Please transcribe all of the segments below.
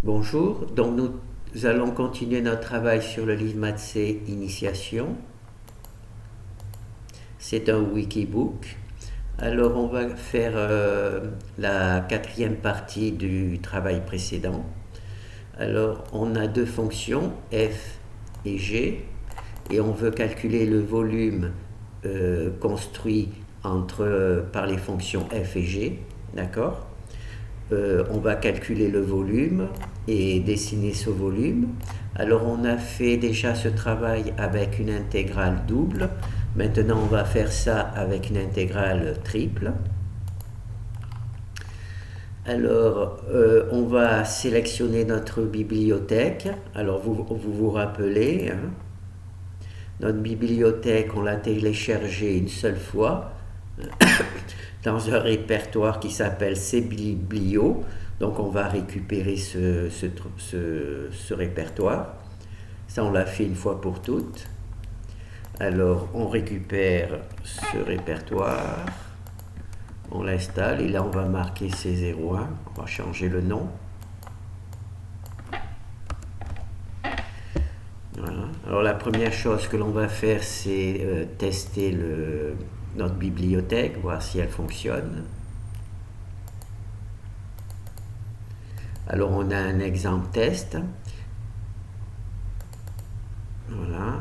Bonjour, donc nous allons continuer notre travail sur le livre Maths Initiation. C'est un wikibook. Alors on va faire la quatrième partie du travail précédent. Alors on a deux fonctions, f et g, et on veut calculer le volume construit par les fonctions f et g, d'accord? On va calculer le volume et dessiner ce volume. Alors on a fait déjà ce travail avec une intégrale double. Maintenant on va faire ça avec une intégrale triple. Alors on va sélectionner notre bibliothèque. Alors vous rappelez, hein, notre bibliothèque on l'a téléchargée une seule fois dans un répertoire qui s'appelle cbiblio. Donc on va récupérer ce répertoire. Ça on l'a fait une fois pour toutes. Alors on récupère ce répertoire, on l'installe et là on va marquer C01, on va changer le nom. Voilà. Alors la première chose que l'on va faire c'est tester notre bibliothèque, voir si elle fonctionne. Alors on a un exemple test. Voilà.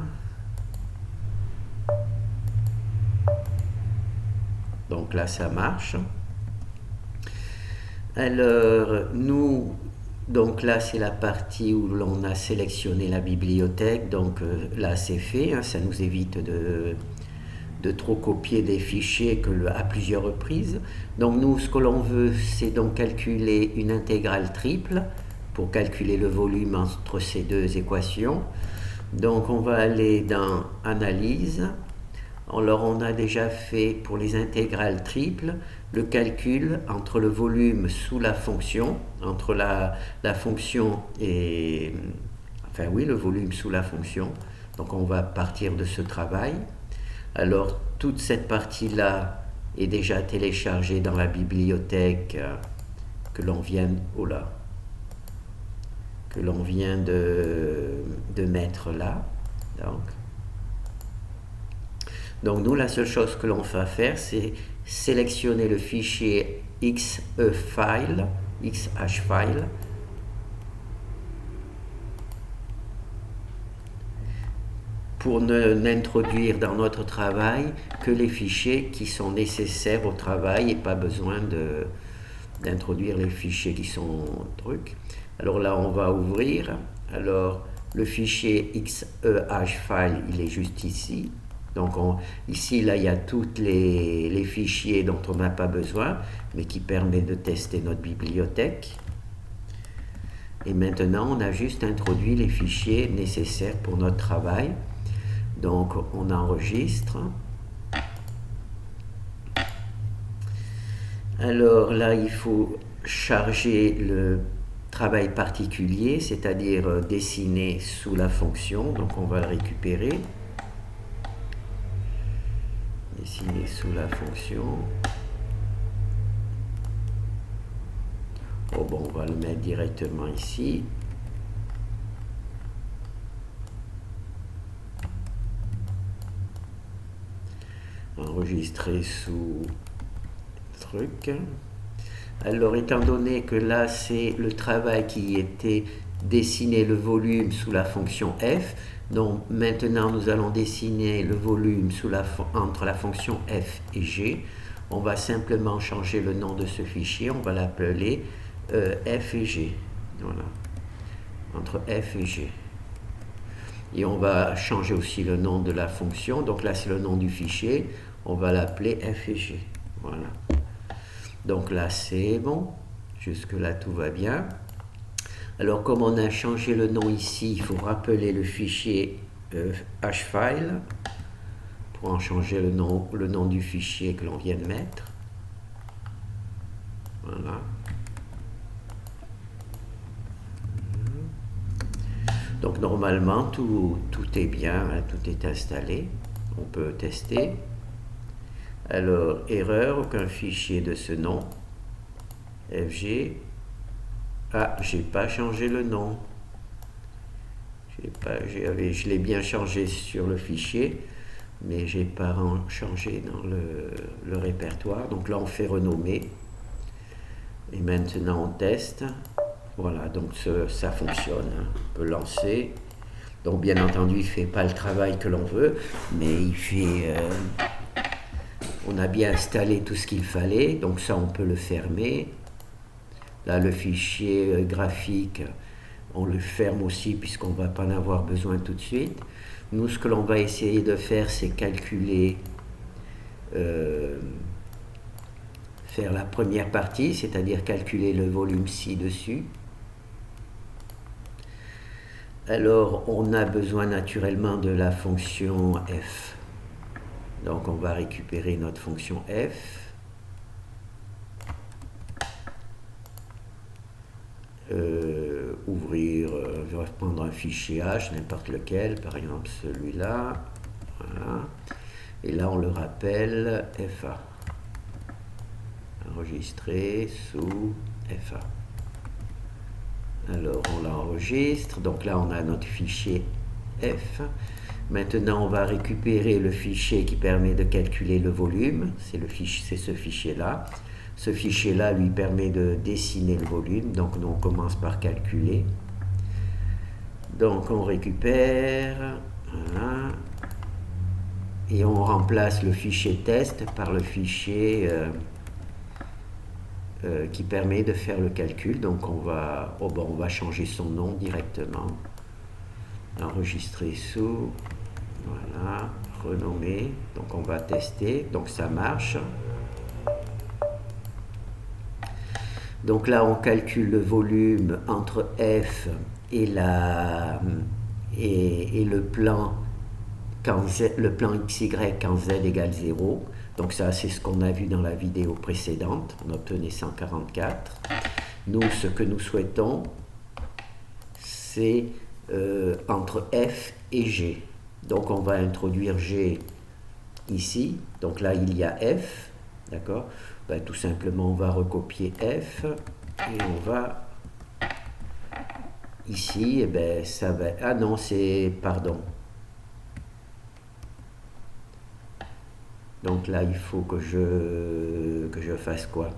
Donc là ça marche. Alors donc là c'est la partie où l'on a sélectionné la bibliothèque. Donc là c'est fait, hein, ça nous évite de trop copier des fichiers à plusieurs reprises. Donc nous, ce que l'on veut, c'est donc calculer une intégrale triple pour calculer le volume entre ces deux équations. Donc on va aller dans Analyse. Alors on a déjà fait pour les intégrales triples le calcul entre le volume sous la fonction, entre la fonction et... Enfin oui, le volume sous la fonction. Donc on va partir de ce travail. Alors toute cette partie-là est déjà téléchargée dans la bibliothèque que l'on vient, de mettre là. Donc nous, la seule chose que l'on va faire, c'est sélectionner le fichier xhfile, pour n'introduire dans notre travail que les fichiers qui sont nécessaires au travail et pas besoin d'introduire les fichiers qui sont trucs. Alors là, on va ouvrir. Alors, le fichier xehfile, il est juste ici. Donc ici, là, il y a tous les fichiers dont on n'a pas besoin, mais qui permettent de tester notre bibliothèque. Et maintenant, on a juste introduit les fichiers nécessaires pour notre travail. Donc, on enregistre. Alors là, il faut charger le travail particulier, c'est-à-dire dessiner sous la fonction. Donc, on va le récupérer. Dessiner sous la fonction. Oh bon, on va le mettre directement ici. Enregistrer sous truc. Alors étant donné que là c'est le travail qui était dessiner le volume sous la fonction f, donc maintenant nous allons dessiner le volume entre la fonction f et g. On va simplement changer le nom de ce fichier, on va l'appeler f et g. Voilà, entre f et g. Et on va changer aussi le nom de la fonction, donc là c'est le nom du fichier, on va l'appeler f et g. Voilà. Donc là c'est bon, jusque là tout va bien. Alors comme on a changé le nom ici, il faut rappeler le fichier hfile pour en changer le nom du fichier que l'on vient de mettre. Voilà. Donc normalement tout est bien, hein, tout est installé. On peut tester. Alors erreur, aucun fichier de ce nom. FG. Ah, j'ai pas changé le nom. Je l'ai bien changé sur le fichier, mais j'ai pas changé dans le répertoire. Donc là, on fait renommer. Et maintenant, on teste. Voilà, donc ça fonctionne. On peut lancer. Donc bien entendu, il ne fait pas le travail que l'on veut, mais il fait... on a bien installé tout ce qu'il fallait, donc ça, on peut le fermer. Là, le fichier graphique, on le ferme aussi puisqu'on ne va pas en avoir besoin tout de suite. Nous, ce que l'on va essayer de faire, c'est calculer, faire la première partie, c'est-à-dire calculer le volume ci-dessus. Alors, on a besoin naturellement de la fonction f. Donc, on va récupérer notre fonction f. Ouvrir, je vais prendre un fichier H, n'importe lequel, par exemple celui-là. Voilà. Et là, on le rappelle FA. Enregistrer sous FA. Alors, on l'enregistre. Donc là, on a notre fichier F. Maintenant, on va récupérer le fichier qui permet de calculer le volume. C'est ce fichier-là. Ce fichier-là lui permet de dessiner le volume. Donc, nous, on commence par calculer. Donc, on récupère. Voilà. Et on remplace le fichier test par le fichier qui permet de faire le calcul. Donc on va changer son nom directement. Enregistrer sous, voilà, renommer. Donc on va tester, donc ça marche. Donc là on calcule le volume entre F et le plan XY quand Z égale 0. Donc ça, c'est ce qu'on a vu dans la vidéo précédente. On obtenait 144. Nous, ce que nous souhaitons, c'est entre F et G. Donc on va introduire G ici. Donc là, il y a F. D'accord? Ben, tout simplement, on va recopier F. Et on va... Ici, et ben, ça va... Ah non, c'est... Pardon. Donc là, il faut que je fasse quoi?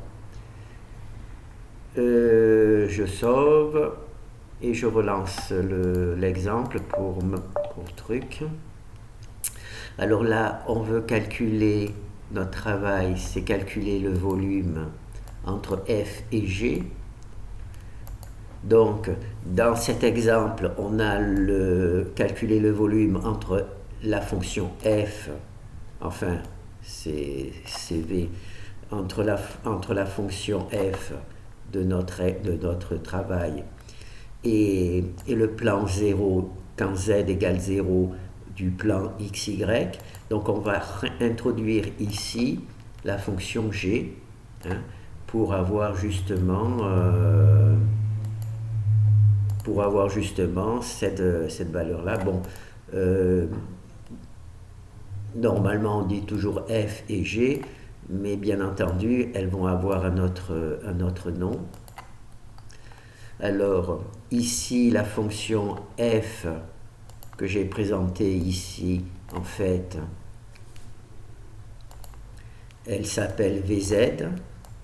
Je sauve et je relance l'exemple pour truc. Alors là, on veut calculer, notre travail, c'est calculer le volume entre F et G. Donc, dans cet exemple, on a calculé le volume entre la fonction F, enfin, c'est V, entre la fonction F de notre travail et le plan 0 quand Z égale 0 du plan XY. Donc on va introduire ici la fonction G pour avoir justement cette valeur-là. Bon, normalement on dit toujours F et G, mais bien entendu elles vont avoir un autre nom. Alors ici la fonction F que j'ai présentée ici, en fait elle s'appelle VZ,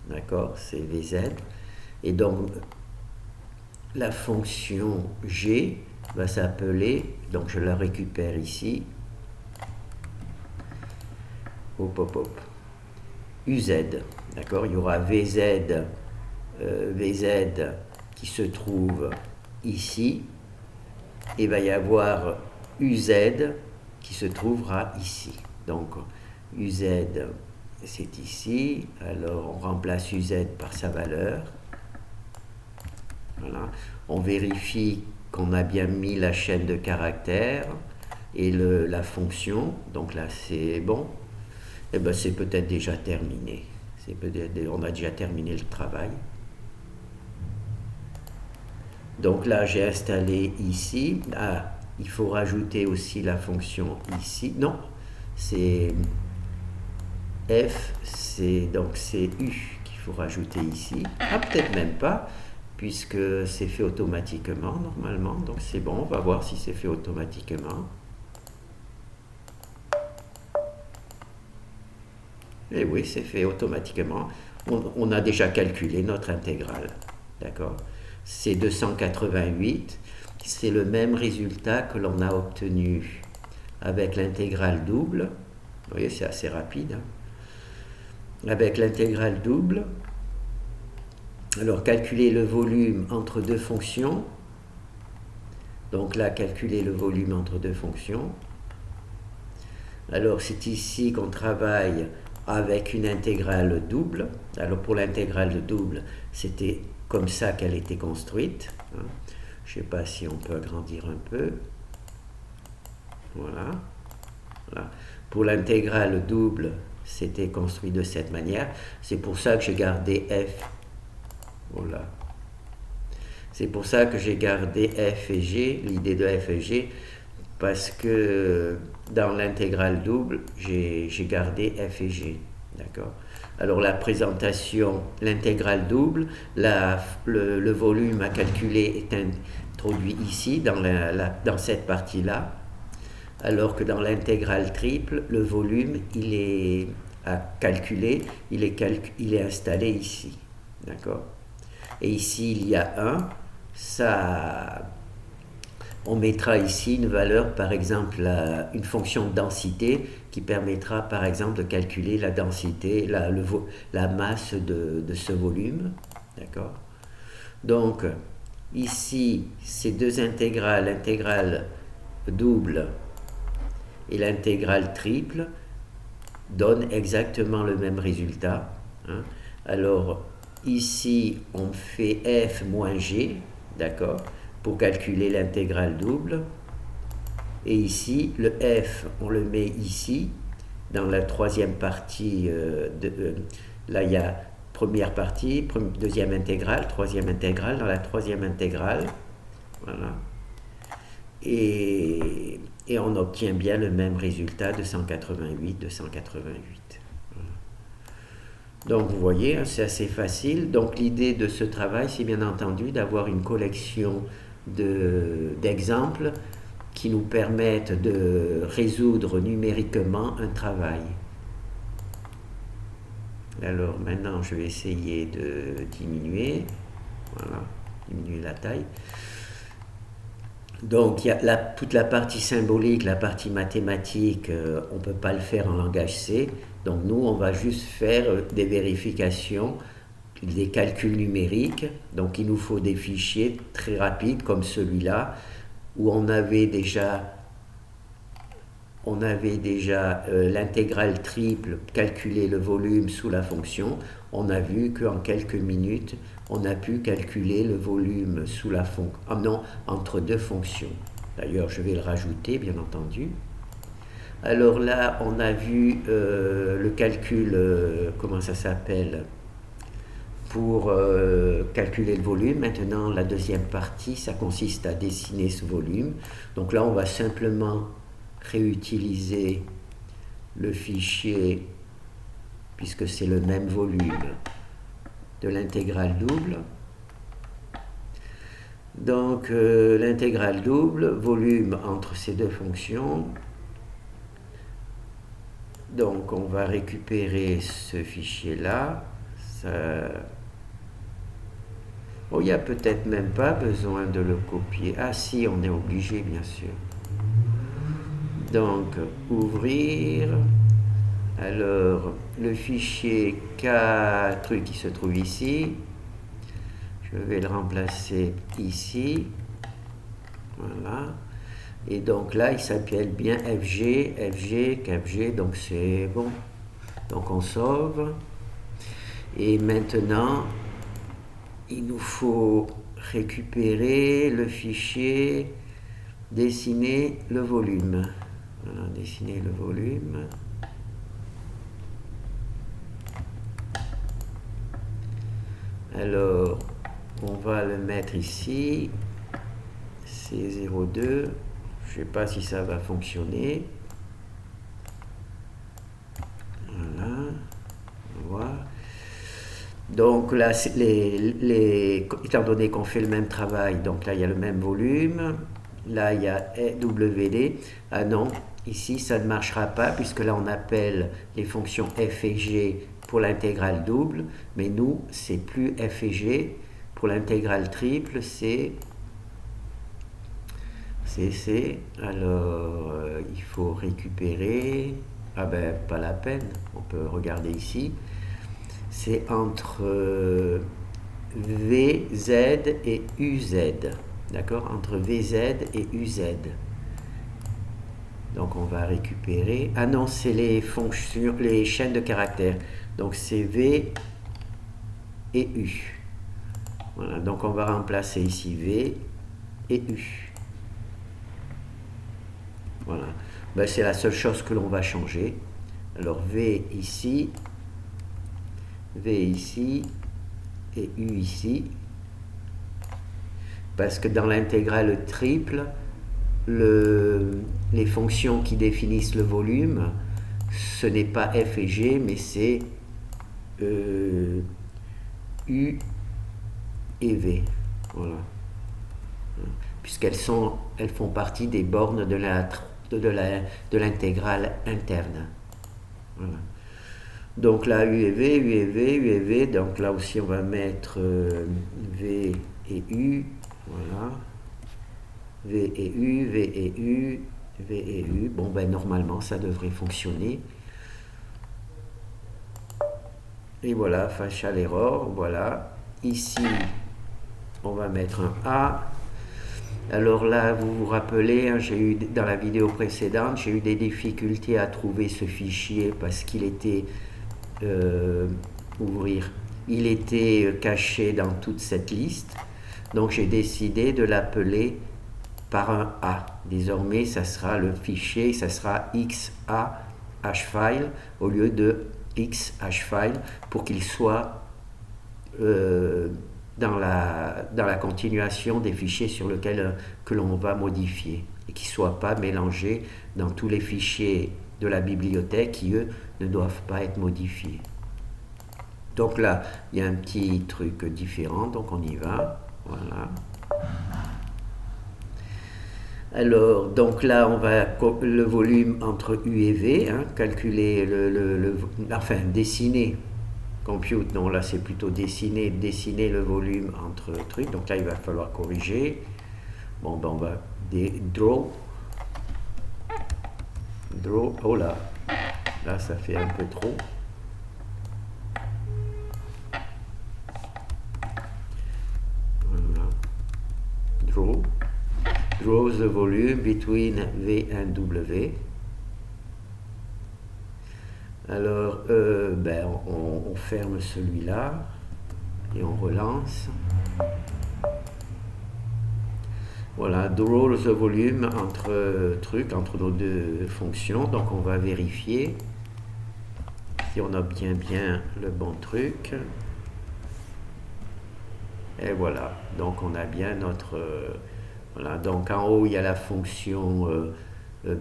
d'accord, c'est VZ, et donc la fonction G va s'appeler, donc je la récupère ici, UZ, d'accord, il y aura VZ qui se trouve ici, et il va y avoir UZ qui se trouvera ici. Donc UZ c'est ici, alors on remplace UZ par sa valeur. Voilà. On vérifie qu'on a bien mis la chaîne de caractères et la fonction, donc là c'est bon. Et ben c'est peut-être déjà terminé. On a déjà terminé le travail. Donc là j'ai installé ici. Ah, il faut rajouter aussi la fonction ici. Non, c'est F, donc c'est U qu'il faut rajouter ici. Ah, peut-être même pas. puisque c'est fait automatiquement normalement. Donc c'est bon, on va voir si c'est fait automatiquement. Et oui, c'est fait automatiquement. On a déjà calculé notre intégrale. D'accord? C'est 288. C'est le même résultat que l'on a obtenu avec l'intégrale double. Vous voyez, c'est assez rapide. Hein? Avec l'intégrale double, alors calculer le volume entre deux fonctions. Donc là, calculer le volume entre deux fonctions. Alors c'est ici qu'on travaille avec une intégrale double. Alors pour l'intégrale double, c'était comme ça qu'elle était construite. Hein. Je ne sais pas si on peut agrandir un peu. Voilà. Voilà. Pour l'intégrale double, c'était construit de cette manière. C'est pour ça que j'ai gardé f. Voilà. C'est pour ça que j'ai gardé f et g, l'idée de f et g, parce que dans l'intégrale double, j'ai gardé f et g. D'accord? Alors la présentation, l'intégrale double, le volume à calculer est introduit ici, dans cette partie-là, alors que dans l'intégrale triple, le volume, il est à calculer, il est installé ici. D'accord? Et ici, il y a 1, ça... On mettra ici une valeur, par exemple, une fonction de densité qui permettra, par exemple, de calculer la densité, la masse de ce volume. D'accord? Donc, ici, ces deux intégrales, l'intégrale double et l'intégrale triple, donnent exactement le même résultat. Hein? Alors, ici, on fait f moins g, d'accord, pour calculer l'intégrale double. Et ici, le f, on le met ici, dans la troisième partie. Là, il y a première partie, deuxième intégrale, troisième intégrale, dans la troisième intégrale. Voilà. Et on obtient bien le même résultat de 188, de 188. Voilà. Donc vous voyez, c'est assez facile. Donc l'idée de ce travail, c'est bien entendu d'avoir une collection d'exemples qui nous permettent de résoudre numériquement un travail. Alors maintenant, je vais essayer de diminuer. Voilà, diminuer la taille. Donc, il y a toute la partie symbolique, la partie mathématique, on ne peut pas le faire en langage C. Donc, nous, on va juste faire des vérifications, des calculs numériques. Donc, il nous faut des fichiers très rapides comme celui-là, où on avait déjà l'intégrale triple, calculer le volume sous la fonction. On a vu qu'en quelques minutes, on a pu calculer le volume sous la fonction, entre deux fonctions. D'ailleurs, je vais le rajouter, bien entendu. Alors là, on a vu le calcul, comment ça s'appelle, pour calculer le volume. Maintenant, la deuxième partie, ça consiste à dessiner ce volume. Donc là, on va simplement réutiliser le fichier, puisque c'est le même volume, de l'intégrale double. Donc l'intégrale double, volume entre ces deux fonctions. Donc on va récupérer ce fichier-là. Bon, il n'y a peut-être même pas besoin de le copier. Ah si, on est obligé, bien sûr. Donc, ouvrir. Alors, le fichier K truc qui se trouve ici, je vais le remplacer ici. Voilà. Et donc là, il s'appelle bien FG, KFG, donc c'est bon. Donc on sauve. Et maintenant, il nous faut récupérer le fichier, dessiner le volume. Voilà, dessiner le volume. Alors, on va le mettre ici. C'est 02. Je ne sais pas si ça va fonctionner. Voilà. Donc là, étant donné qu'on fait le même travail, donc là il y a le même volume, là il y a WD. Ah non, ici ça ne marchera pas puisque là on appelle les fonctions f et g pour l'intégrale double, mais nous c'est plus f et g. Pour l'intégrale triple, c'est alors il faut récupérer. Ah ben pas la peine, on peut regarder ici. C'est entre VZ et UZ. D'accord? Entre VZ et UZ. Donc on va récupérer. Ah non, c'est les fonctions, les chaînes de caractères. Donc c'est V et U. Voilà, donc on va remplacer ici V et U. Voilà. Ben, c'est la seule chose que l'on va changer. Alors V ici, V ici et U ici. Parce que dans l'intégrale triple, les fonctions qui définissent le volume, ce n'est pas f et g, mais c'est u et v. Voilà. Puisqu'elles font partie des bornes de l'intégrale interne. Voilà. Donc là, u et v, u et v, u et v. Donc là aussi, on va mettre v et u. Voilà. V et U, V et U, V et U. Bon, ben normalement, ça devrait fonctionner. Et voilà, facial error, voilà. Ici, on va mettre un A. Alors là, vous vous rappelez, hein, j'ai eu dans la vidéo précédente, j'ai eu des difficultés à trouver ce fichier parce qu'il était il était caché dans toute cette liste. Donc j'ai décidé de l'appeler par un A. Désormais, ça sera le fichier, ça sera XA hfile au lieu de X hfile pour qu'il soit dans la continuation des fichiers sur lesquels que l'on va modifier et qui ne soit pas mélangé dans tous les fichiers de la bibliothèque qui, eux, ne doivent pas être modifiés. Donc là, il y a un petit truc différent, donc on y va. Voilà. Alors, donc là, on va le volume entre U et V, hein, calculer enfin, dessiner, compute, non, là c'est plutôt dessiner le volume entre trucs, donc là il va falloir corriger. Bon, ben on va draw, oh là ça fait un peu trop. Voilà, draw the volume between V and W. Alors, on ferme celui-là et on relance. Voilà, draw the volume entre nos deux fonctions. Donc, on va vérifier si on obtient bien le bon truc. Et voilà, donc on a bien notre... voilà, donc en haut, il y a la fonction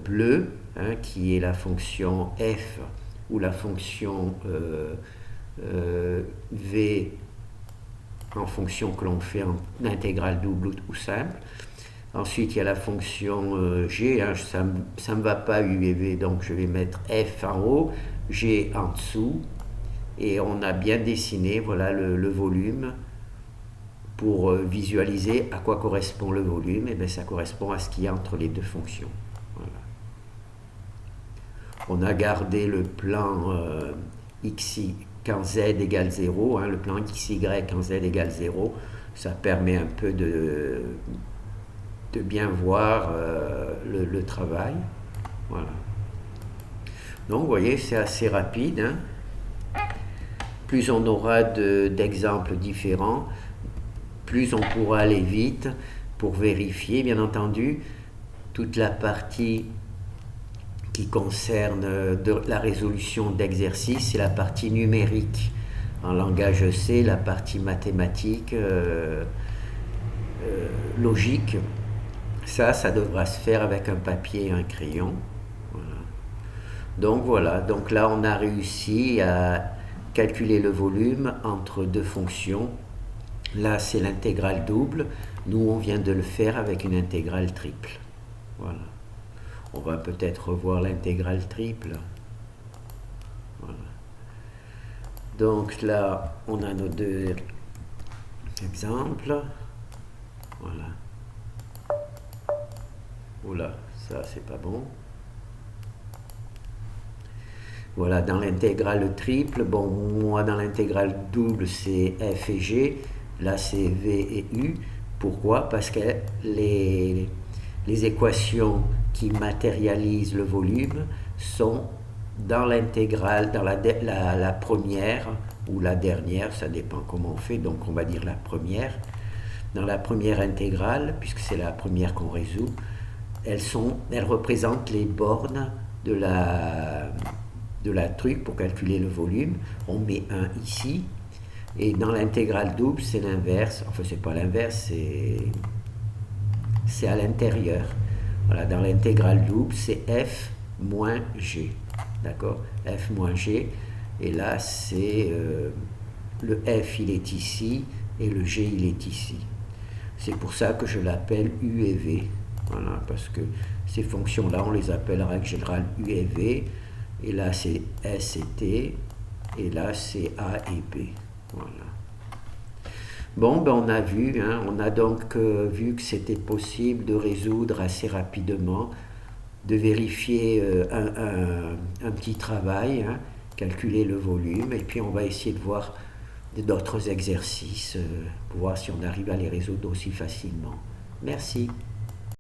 bleue, hein, qui est la fonction f, ou la fonction v en fonction que l'on fait en intégrale double ou simple. Ensuite, il y a la fonction g, hein, ça ne me va pas u et v, donc je vais mettre f en haut, g en dessous, et on a bien dessiné, voilà, le volume. Pour visualiser à quoi correspond le volume, et bien ça correspond à ce qu'il y a entre les deux fonctions. Voilà. On a gardé le plan xy quand z égale 0, hein, le plan xy quand z égale 0, ça permet un peu de bien voir le travail. Voilà. Donc vous voyez, c'est assez rapide, hein. Plus on aura d'exemples différents, plus on pourra aller vite pour vérifier, bien entendu, toute la partie qui concerne la résolution d'exercices, c'est la partie numérique. En langage C, la partie mathématique, logique, ça devra se faire avec un papier et un crayon. Voilà. Donc voilà, donc là on a réussi à calculer le volume entre deux fonctions. Là, c'est l'intégrale double. Nous, on vient de le faire avec une intégrale triple. Voilà. On va peut-être revoir l'intégrale triple. Voilà. Donc là, on a nos deux exemples. Voilà. Oula, ça, c'est pas bon. Voilà, dans l'intégrale triple, bon, moi dans l'intégrale double, c'est f et g. Là, c'est v et u. Pourquoi? Parce que les équations qui matérialisent le volume sont dans l'intégrale, dans la première ou la dernière, ça dépend comment on fait, donc on va dire la première. Dans la première intégrale, puisque c'est la première qu'on résout, elles représentent les bornes de la truc pour calculer le volume. On met 1 ici. Et dans l'intégrale double, c'est l'inverse. Enfin, c'est pas l'inverse, c'est à l'intérieur. Voilà, dans l'intégrale double, c'est f moins g. D'accord? F moins g. Et là, c'est le f, il est ici, et le g, il est ici. C'est pour ça que je l'appelle u et v. Voilà, parce que ces fonctions-là, on les appelle en règle générale u et v. Et là, c'est s et t. Et là, c'est a et b. Voilà. Bon, ben on a vu, hein, on a donc vu que c'était possible de résoudre assez rapidement, de vérifier un petit travail, hein, calculer le volume, et puis on va essayer de voir d'autres exercices pour voir si on arrive à les résoudre aussi facilement. Merci.